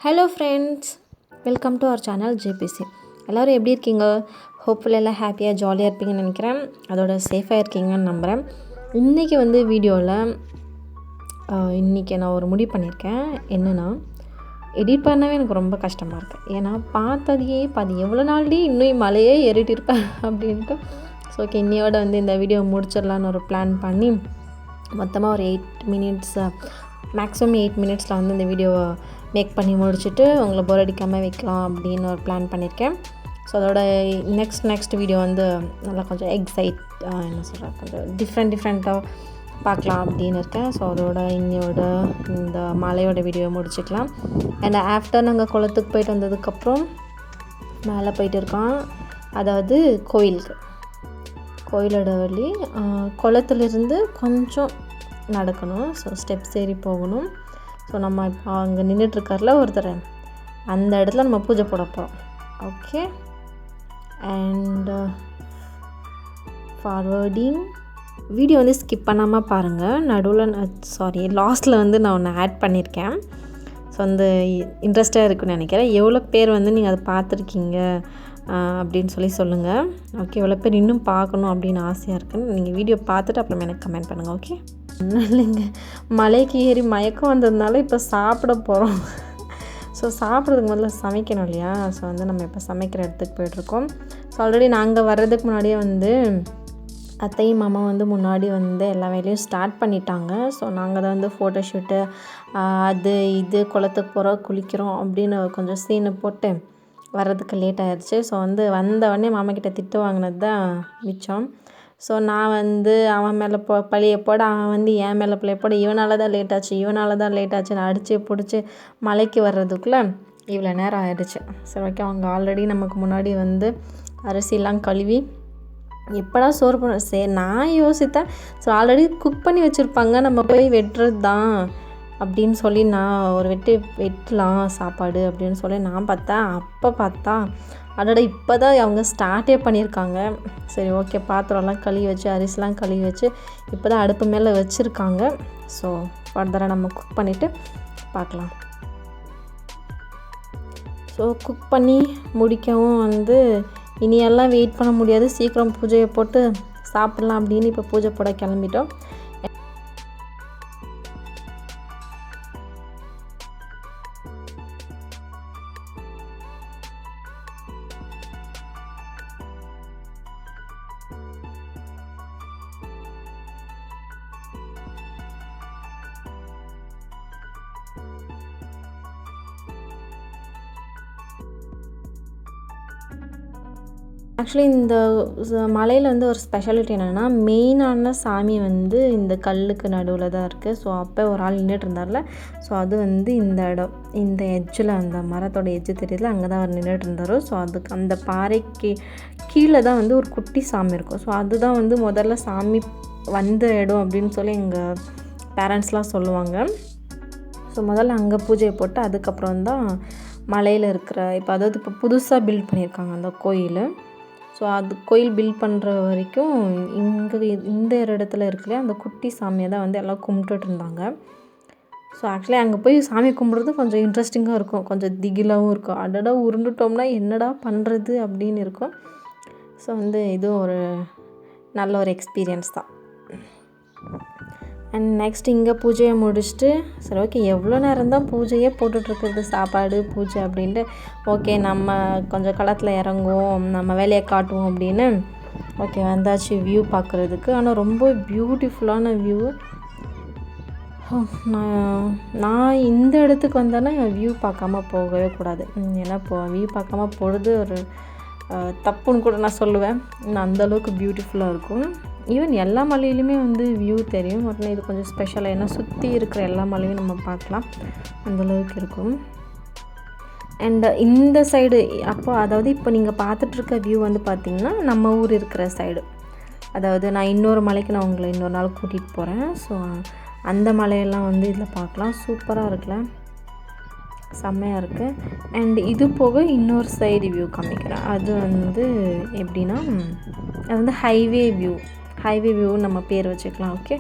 Hello friends, welcome to our channel JBC. எல்லோரும் எப்படி இருக்கீங்க? ஹோப்ஃபுல்லி எல்லாம் ஹாப்பியாக ஜாலியாக இருப்பீங்கன்னு நினைக்கிறேன். அதோட சேஃபாக இருக்கீங்கன்னு நம்புகிறேன். இன்றைக்கி வீடியோவில் இன்றைக்கி நான் ஒரு முடிவு பண்ணியிருக்கேன். என்னென்னா, எடிட் பண்ணவே எனக்கு ரொம்ப கஷ்டமாக இருக்குது. ஏன்னா பார்த்ததையே எவ்வளோ நாள்டி இன்னும் மலையே ஏறிட்டு இருப்பேன் அப்படின்ட்டு. ஸோ ஓகே, இன்னையோட இந்த வீடியோ முடிச்சிடலான்னு ஒரு பிளான் பண்ணி மொத்தமாக ஒரு 8 மினிட்ஸ், மேக்ஸிமம் 8 மினிட்ஸில் இந்த வீடியோவை மேக் பண்ணி முடிச்சுட்டு உங்களை போர் அடிக்காமல் வைக்கலாம் அப்படின்னு ஒரு பிளான் பண்ணியிருக்கேன். ஸோ அதோட நெக்ஸ்ட் வீடியோ நல்லா கொஞ்சம் என்ன சொல்கிறேன், கொஞ்சம் டிஃப்ரெண்ட்டாக பார்க்கலாம் அப்படின்னு இருக்கேன். ஸோ அதோட இந்த மலையோட வீடியோவை முடிச்சுக்கலாம். அண்ட் ஆஃப்டர் நாங்கள் குளத்துக்கு போயிட்டு வந்ததுக்கப்புறம் மேலே போயிட்டு இருக்கோம். அதாவது கோயிலோட வழி குளத்துலேருந்து கொஞ்சம் நடக்கணும். ஸோ ஸ்டெப்ஸ் ஏறி போகணும். ஸோ நம்ம இப்போ அங்கே நின்றுட்டுருக்கார்ல ஒருத்தர், அந்த இடத்துல நம்ம பூஜை போட போகிறோம். Okay, and forwarding video skip பண்ணாமல் பாருங்கள். நடுவில் லாஸ்ட்டில் நான் ஒன்று ஆட் பண்ணியிருக்கேன். ஸோ இன்ட்ரெஸ்ட்டாக இருக்குன்னு நினைக்கிறேன். எவ்வளோ பேர் நீங்கள் அதை பார்த்துருக்கீங்க அப்படின்னு சொல்லுங்கள். ஓகே, எவ்வளோ பேர் இன்னும் பார்க்கணும் அப்படின்னு ஆசையாக இருக்குன்னு நீங்கள் வீடியோ பார்த்துட்டு அப்புறம் எனக்கு கமெண்ட் பண்ணுங்கள். ஓகே, ஒன்றும் இல்லைங்க, மலைக்கு ஏறி மயக்கம் வந்ததுனால இப்போ சாப்பிட போகிறோம். ஸோ சாப்பிட்றதுக்கு முதல்ல சமைக்கணும் இல்லையா? ஸோ நம்ம இப்போ சமைக்கிற இடத்துக்கு போய்ட்ருக்கோம். ஸோ ஆல்ரெடி நாங்கள் வர்றதுக்கு முன்னாடியே அத்தையும் மாமா முன்னாடி எல்லா வேலையும் ஸ்டார்ட் பண்ணிட்டாங்க. ஸோ நாங்கள் தான் ஃபோட்டோஷூட்டு அது இது குளத்துக்கு போகிறோம், குளிக்கிறோம் அப்படின்னு கொஞ்சம் சீனு போட்டு வர்றதுக்கு லேட் ஆகிடுச்சு. ஸோ வந்தவொடனே மாமாக்கிட்ட திட்டு வாங்கினது தான் மிச்சம். ஸோ நான் அவன் மேலே பழியை போட, அவன் என் மேலே பழியை போட, இவனால தான் லேட் ஆச்சுன்னு அடித்து பிடிச்சி மலைக்கு வர்றதுக்குள்ளே இவ்வளோ நேரம் ஆகிடுச்சு. சரி ஓகே, அவங்க ஆல்ரெடி நமக்கு முன்னாடி அரிசிலாம் கழுவி எப்படா சோறு பண்ண, சரி நான் யோசித்தேன். ஸோ ஆல்ரெடி குக் பண்ணி வச்சுருப்பாங்க, நம்ம போய் வெட்டுறது தான் அப்படின்னு சொல்லி நான் ஒரு வெட்டலாம் சாப்பாடு அப்படின்னு சொல்லி நான் பார்த்தேன். அப்போ பார்த்தா அதோட இப்போ தான் அவங்க ஸ்டார்ட்டே பண்ணியிருக்காங்க. சரி ஓகே, பாத்திரம்லாம் கழுவி வச்சு அரிசிலாம் கழுவி வச்சு இப்போ தான் அடுப்பு மேலே வச்சுருக்காங்க. ஸோ ஃபர்தராக நம்ம குக் பண்ணிவிட்டு பார்க்கலாம். ஸோ குக் பண்ணி முடிக்கவும் இனியெல்லாம் வெயிட் பண்ண முடியாது, சீக்கிரம் பூஜையை போட்டு சாப்பிட்லாம் அப்படின்னு இப்போ பூஜை போட கிளம்பிட்டோம். ஆக்சுவலி இந்த மலையில் ஒரு ஸ்பெஷாலிட்டி என்னென்னா, மெயினான சாமி இந்த கல்லுக்கு நடுவில் தான் இருக்குது. ஸோ அப்போ ஒரு ஆள் நின்றுட்டு இருந்தார்ல, ஸோ அது இந்த இடம், இந்த எட்ஜில் அந்த மரத்தோட எட்ஜு தெரியுதுல, அங்கே தான் அவர் நின்றுட்டு இருந்தார். ஸோ அதுக்கு அந்த பாறைக்கு கீழே தான் ஒரு குட்டி சாமி இருக்கும். ஸோ அதுதான் முதல்ல சாமி வந்த இடம் அப்படின்னு சொல்லி எங்கள் பேரண்ட்ஸ்லாம் சொல்லுவாங்க. ஸோ முதல்ல அங்கே பூஜையை போட்டு அதுக்கப்புறம் தான் மலையில் இருக்கிற இப்போ புதுசாக பில்ட் பண்ணியிருக்காங்க அந்த கோயில். ஸோ அது கோயில் பில்ட் பண்ணுற வரைக்கும் இந்த இடத்துல இருக்குல்லையா, அந்த குட்டி சாமியை தான் எல்லாம் கும்பிட்டுட்டு இருந்தாங்க. ஸோ ஆக்சுவலி அங்கே போய் சாமி கும்பிட்றது கொஞ்சம் இன்ட்ரெஸ்டிங்காக இருக்கும், கொஞ்சம் திகிலாகவும் இருக்கும். அடடா உருண்டுட்டோம்னா என்னடா பண்ணுறது அப்படின்னு இருக்கும். ஸோ இதுவும் ஒரு நல்ல ஒரு எக்ஸ்பீரியன்ஸ் தான். அண்ட் நெக்ஸ்ட் இங்கே பூஜையை முடிச்சுட்டு, சரி ஓகே எவ்வளோ நேரம் தான் பூஜையே போட்டுட்ருக்கிறது, சாப்பாடு பூஜை அப்படின்ட்டு, ஓகே நம்ம கொஞ்சம் களத்தில் இறங்குவோம், நம்ம வேலையை காட்டுவோம் அப்படின்னு ஓகே வந்தாச்சு வியூ பார்க்குறதுக்கு. ஆனால் ரொம்ப பியூட்டிஃபுல்லான வியூ. நான் இந்த இடத்துக்கு வந்தேன்னா வியூ பார்க்காம போகவே கூடாது. ஏன்னா வியூ பார்க்காம போகிறது ஒரு தப்புன்னு கூட நான் சொல்லுவேன். அந்தளவுக்கு பியூட்டிஃபுல்லாக இருக்கும். ஈவன் எல்லா மலையிலுமே வியூ தெரியும். உடனே இது கொஞ்சம் ஸ்பெஷலாக, ஏன்னா சுற்றி இருக்கிற எல்லா மலையும் நம்ம பார்க்கலாம், அந்தளவுக்கு இருக்கும். அண்ட் இந்த சைடு அதாவது இப்போ நீங்கள் பார்த்துட்ருக்க வியூ பார்த்திங்கன்னா நம்ம ஊர் இருக்கிற சைடு. அதாவது நான் இன்னொரு மலைக்கு நான் உங்களை இன்னொரு நாள் கூட்டிகிட்டு போகிறேன். ஸோ அந்த மலையெல்லாம் இதில் பார்க்கலாம். சூப்பராக இருக்குல்ல, செம்மையாக இருக்குது. அண்ட் இது போக இன்னொரு சைடு வியூ காமிக்கிறேன். அது எப்படின்னா, அது ஹைவே வியூ நம்ம பேர் வச்சுக்கலாம். ஓகே,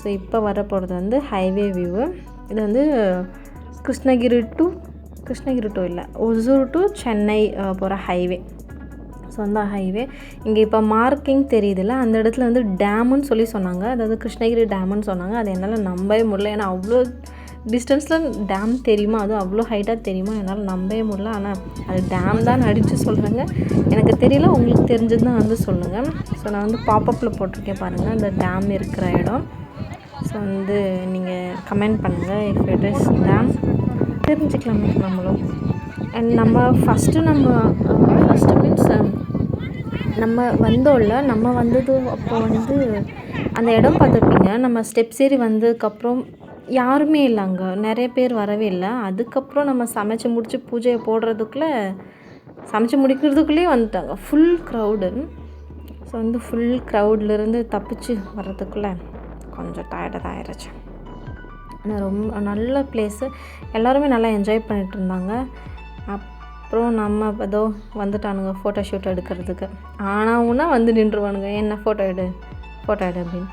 ஸோ இப்போ வரப்போகிறது ஹைவே வியூவு. இது கிருஷ்ணகிரி டு கிருஷ்ணகிரி டு இல்லை, ஒசூர் டு சென்னை போகிற ஹைவே. ஸோ அந்த ஹைவே இங்கே இப்போ மார்க்கிங் தெரியுதுல்ல, அந்த இடத்துல வந்து டேமுன்னு சொல்லி சொன்னாங்க. அதாவது கிருஷ்ணகிரி டேமுன்னு சொன்னாங்க. அது என்னால் நம்பவே முடியல. ஏன்னா அவ்வளோ டிஸ்டன்ஸில் டேம் தெரியுமா, அதுவும் அவ்வளோ ஹைட்டாக தெரியுமா, என்னால் நம்பவே முடியல. ஆனால் அது டேம் தான் அடித்து சொல்கிறாங்க. எனக்கு தெரியல, உங்களுக்கு தெரிஞ்சது தான் வந்து சொல்லுங்கள். ஸோ நான் வந்து பாப்பப்பில் போட்டிருக்கேன் பாருங்கள், அந்த டேம் இருக்கிற இடம். ஸோ வந்து நீங்கள் கமெண்ட் பண்ணுங்கள் இஃப் இட் இஸ் டேம், தெரிஞ்சுக்கலாமே நம்மளும். அண்ட் நம்ம ஃபஸ்ட்டு மீன்ஸ் நம்ம வந்தோம்ல, நம்ம வந்தது அப்போ வந்து அந்த இடம் பார்த்துருப்பீங்க. நம்ம ஸ்டெப்ஸ் ஏறி வந்ததுக்கப்புறம் யாருமே இல்லை, அங்கே நிறைய பேர் வரவே இல்லை. அதுக்கப்புறம் நம்ம சமைச்சு முடித்து பூஜையை போடுறதுக்குள்ளே, சமைச்சு முடிக்கிறதுக்குள்ளேயே வந்துட்டாங்க, ஃபுல் க்ரௌடு. ஸோ வந்து ஃபுல் க்ரௌட்லேருந்து தப்பிச்சு வர்றதுக்குள்ளே கொஞ்சம் டயர்டாக தான் ஆயிடுச்சு. ஆனால் ரொம்ப நல்ல பிளேஸு, எல்லாருமே நல்லா என்ஜாய் பண்ணிகிட்டு இருந்தாங்க. அப்புறம் நம்ம ஏதோ வந்துட்டானுங்க ஃபோட்டோ ஷூட் எடுக்கிறதுக்கு. ஆனால் ஒன்றா வந்து நின்றுவானுங்க, என்ன ஃபோட்டோ எடு அப்படின்னு.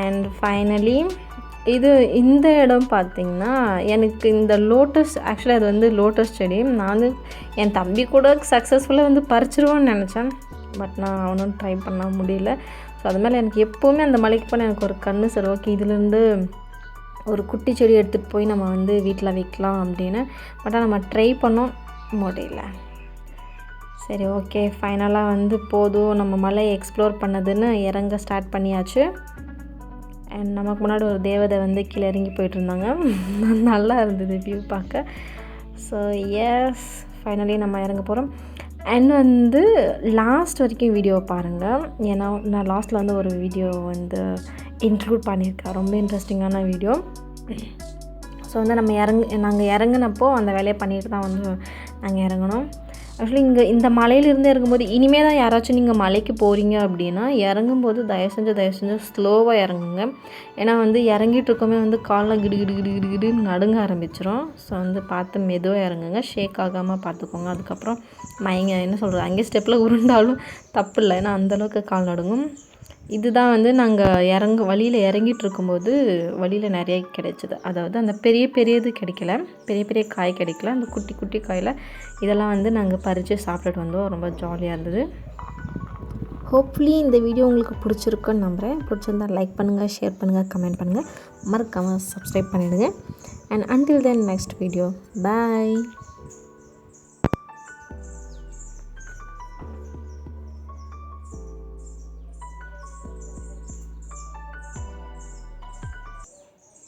அண்ட் ஃபைனலி இந்த இடம் பார்த்திங்கன்னா, எனக்கு இந்த லோட்டஸ், ஆக்சுவலாக அது வந்து லோட்டஸ் செடி. நான் வந்து என் தம்பி கூட சக்ஸஸ்ஃபுல்லாக வந்து பறிச்சிருவான்னு நினச்சேன். பட் நான் அவனும் ட்ரை பண்ண முடியல. ஸோ அது மேலே எனக்கு எப்போவுமே அந்த மலைக்கு போனால் எனக்கு ஒரு கண்ணு சரி, ஓகே இதுலேருந்து ஒரு குட்டி செடி எடுத்துகிட்டு போய் நம்ம வந்து வீட்டில் வைக்கலாம் அப்படின்னு. பட் நம்ம ட்ரை பண்ணோம், முடியல. சரி ஓகே, ஃபைனலாக வந்து போதும் நம்ம மலையை எக்ஸ்ப்ளோர் பண்ணதுன்னு இறங்க ஸ்டார்ட் பண்ணியாச்சு. அண்ட் நமக்கு முன்னாடி ஒரு தேவதை வந்து கீழே இறங்கி போயிட்டுருந்தாங்க. நல்லா இருந்தது வியூ பார்க்க. ஸோ எஸ், ஃபைனலி நம்ம இறங்க போகிறோம். அண்ட் வந்து லாஸ்ட் வரைக்கும் வீடியோ பாருங்கள். ஏன்னா நான் லாஸ்ட்டில் வந்து ஒரு வீடியோ வந்து இன்க்ளூட் பண்ணியிருக்கேன், ரொம்ப இன்ட்ரெஸ்டிங்கான வீடியோ. ஸோ வந்து நாங்கள் இறங்கினப்போ அந்த வேலையை பண்ணிட்டு தான் வந்து நாங்கள் இறங்கினோம். ஆக்சுவலி இந்த மலையிலேருந்து இறங்கும்போது, இனிமேல் தான் யாராச்சும் நீங்கள் மலைக்கு போகிறீங்க அப்படின்னா இறங்கும்போது தயவு செஞ்சு ஸ்லோவாக இறங்குங்க. ஏன்னா வந்து இறங்கிட்டு இருக்கோமே வந்து காலில் கிடுன்னு நடுங்க ஆரம்பிச்சிடும். ஸோ வந்து பார்த்து மெதுவாக இறங்குங்க, ஷேக் ஆகாமல் பார்த்துக்கோங்க. அதுக்கப்புறம் என்ன சொல்கிறது, அங்கேயே ஸ்டெப்பில் உருண்டாலும் தப்பு இல்லை, ஏன்னா அந்தளவுக்கு கால் நடுங்கும். இதுதான் வந்து நாங்கள் வழியில் இறங்கிட்டு இருக்கும்போது வழியில் நிறைய கிடைச்சிது. அதாவது அந்த பெரியது கிடைக்கல, பெரிய காய் கிடைக்கல, அந்த குட்டி காயில் இதெல்லாம் வந்து நாங்கள் பறித்து சாப்பிட்டுட்டு வந்தோம். ரொம்ப ஜாலியாக இருந்தது. ஹோப்ஃபுல்லி இந்த வீடியோ உங்களுக்கு பிடிச்சிருக்குன்னு நம்புகிறேன். பிடிச்சிருந்தால் லைக் பண்ணுங்கள், ஷேர் பண்ணுங்கள், கமெண்ட் பண்ணுங்கள், மறக்காமல் சப்ஸ்கிரைப் பண்ணிவிடுங்க. And until then next video, bye.